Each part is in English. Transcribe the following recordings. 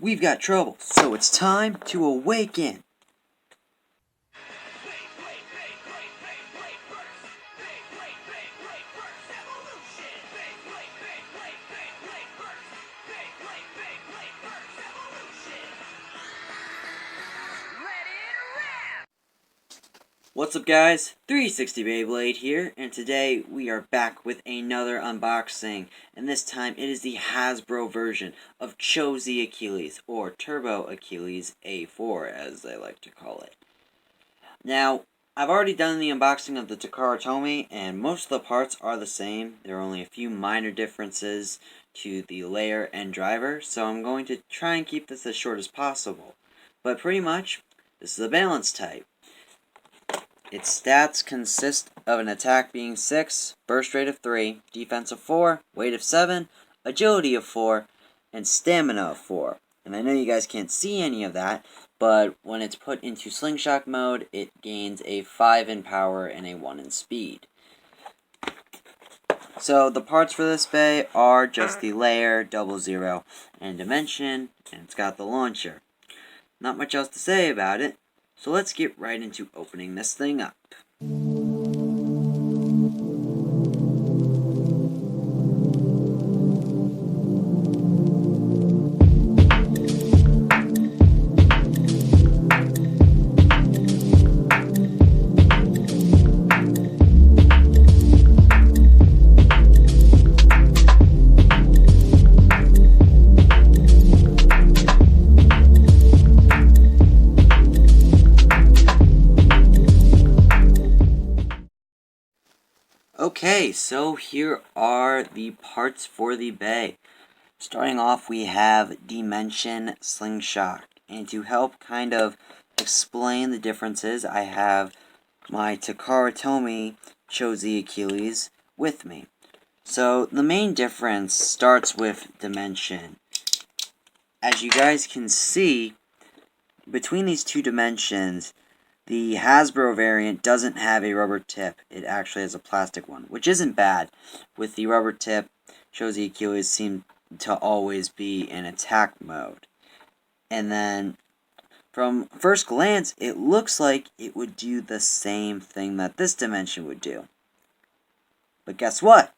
we've got trouble, so it's time to awaken. What's up guys, 360 Beyblade here, and today we are back with another unboxing, and this time it is the Hasbro version of Chozy Achilles, or Turbo Achilles A4 as they like to call it. Now, I've already done the unboxing of the Takara Tomy, and most of the parts are the same. There are only a few minor differences to the layer and driver, so I'm going to try and keep this as short as possible. But pretty much, this is a balance type. Its stats consist of an attack being 6, burst rate of 3, defense of 4, weight of 7, agility of 4, and stamina of 4. And I know you guys can't see any of that, but when it's put into slingshot mode, it gains a 5 in power and a 1 in speed. So the parts for this bay are just the layer, 00, and dimension, and it's got the launcher. Not much else to say about it, so let's get right into opening this thing up. Okay, so here are the parts for the bay. Starting off, we have Dimension Slingshot. And to help kind of explain the differences, I have my Takara Tomy Chozy Achilles with me. So the main difference starts with Dimension. As you guys can see, between these two dimensions, the Hasbro variant doesn't have a rubber tip. It actually has a plastic one, which isn't bad. With the rubber tip, Chozy Achilles seem to always be in attack mode. And then, from first glance, it looks like it would do the same thing that this dimension would do. But guess what?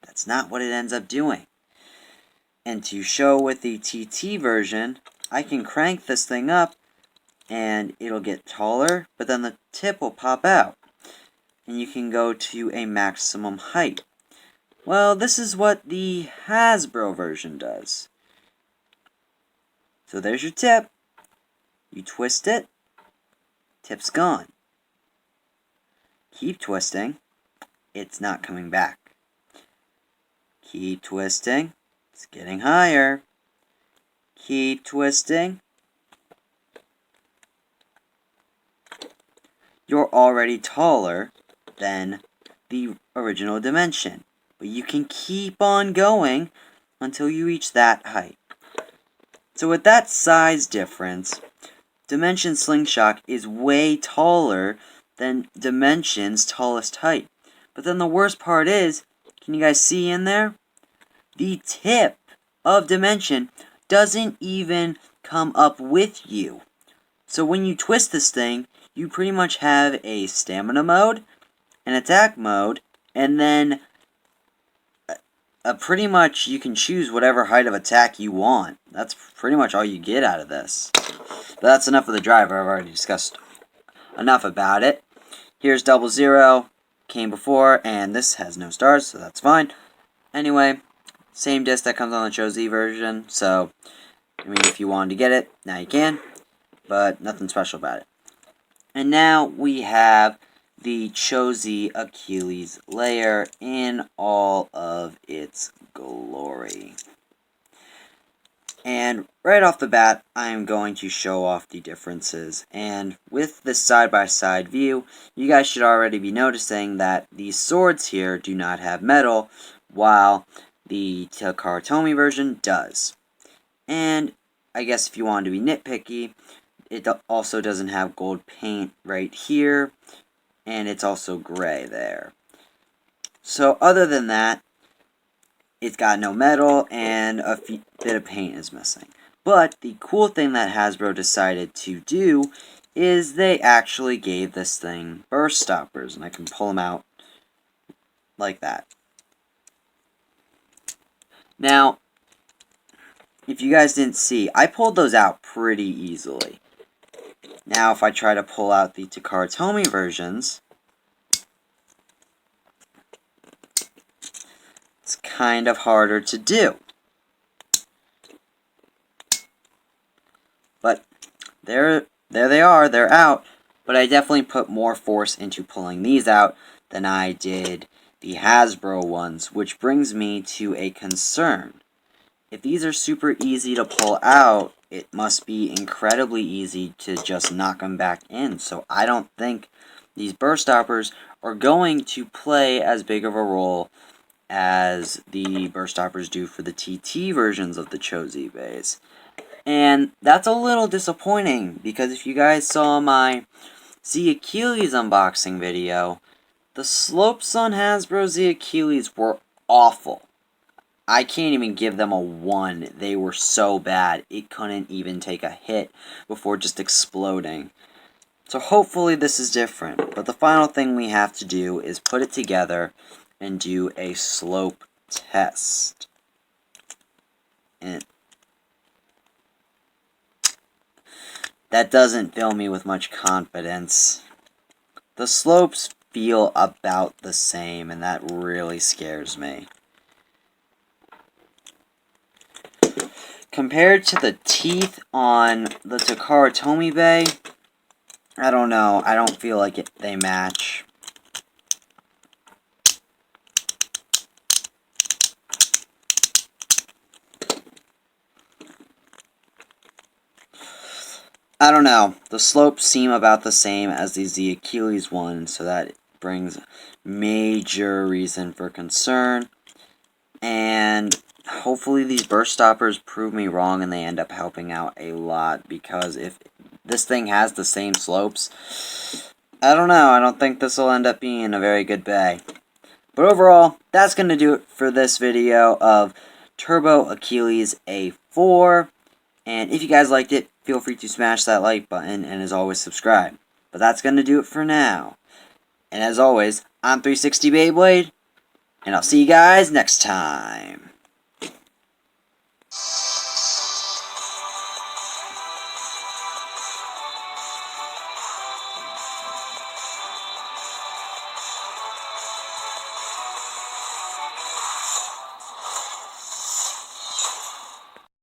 That's not what it ends up doing. And to show with the TT version, I can crank this thing up and it'll get taller, but then the tip will pop out, and you can go to a maximum height. Well, this is what the Hasbro version does. So there's your tip. You twist it, tip's gone. Keep twisting, it's not coming back. Keep twisting, it's getting higher. Keep twisting. You're already taller than the original dimension. But you can keep on going until you reach that height. So with that size difference, Dimension Slingshot is way taller than Dimension's tallest height. But then the worst part is, can you guys see in there? The tip of Dimension doesn't even come up with you. So when you twist this thing, you pretty much have a stamina mode, an attack mode, and then pretty much you can choose whatever height of attack you want. That's pretty much all you get out of this. But that's enough of the driver. I've already discussed enough about it. Here's 00, came before, and this has no stars, so that's fine. Anyway, same disc that comes on the Chozy version, so, I mean, if you wanted to get it, now you can, but nothing special about it. And now we have the Chozy Achilles layer in all of its glory. And right off the bat, I am going to show off the differences. And with this side-by-side view, you guys should already be noticing that these swords here do not have metal, while the Takara Tomy version does. And I guess if you want to be nitpicky, it also doesn't have gold paint right here, and it's also gray there. So other than that, it's got no metal, and a bit of paint is missing. But the cool thing that Hasbro decided to do is they actually gave this thing burst stoppers, and I can pull them out like that. Now, if you guys didn't see, I pulled those out pretty easily. Now, if I try to pull out the Takara Tomy versions, it's kind of harder to do. But there they are, they're out. But I definitely put more force into pulling these out than I did the Hasbro ones, which brings me to a concern. If these are super easy to pull out, it must be incredibly easy to just knock them back in. So I don't think these burst stoppers are going to play as big of a role as the burst stoppers do for the TT versions of the Chozi base. And that's a little disappointing, because if you guys saw my Z Achilles unboxing video, the slopes on Hasbro Z Achilles were awful. I can't even give them a 1. They were so bad, it couldn't even take a hit before just exploding. So hopefully this is different. But the final thing we have to do is put it together and do a slope test. And that doesn't fill me with much confidence. The slopes feel about the same, and that really scares me. Compared to the teeth on the Takara Tomy Bay, I don't know. I don't feel like they match. I don't know. The slopes seem about the same as the Achilles one, so that brings major reason for concern. And hopefully these burst stoppers prove me wrong and they end up helping out a lot, because if this thing has the same slopes, I don't know. I don't think this will end up being a very good bay. But overall, that's going to do it for this video of Turbo Achilles A4. And if you guys liked it, feel free to smash that like button, and as always, subscribe. But that's going to do it for now. And as always, I'm 360 Beyblade, and I'll see you guys next time.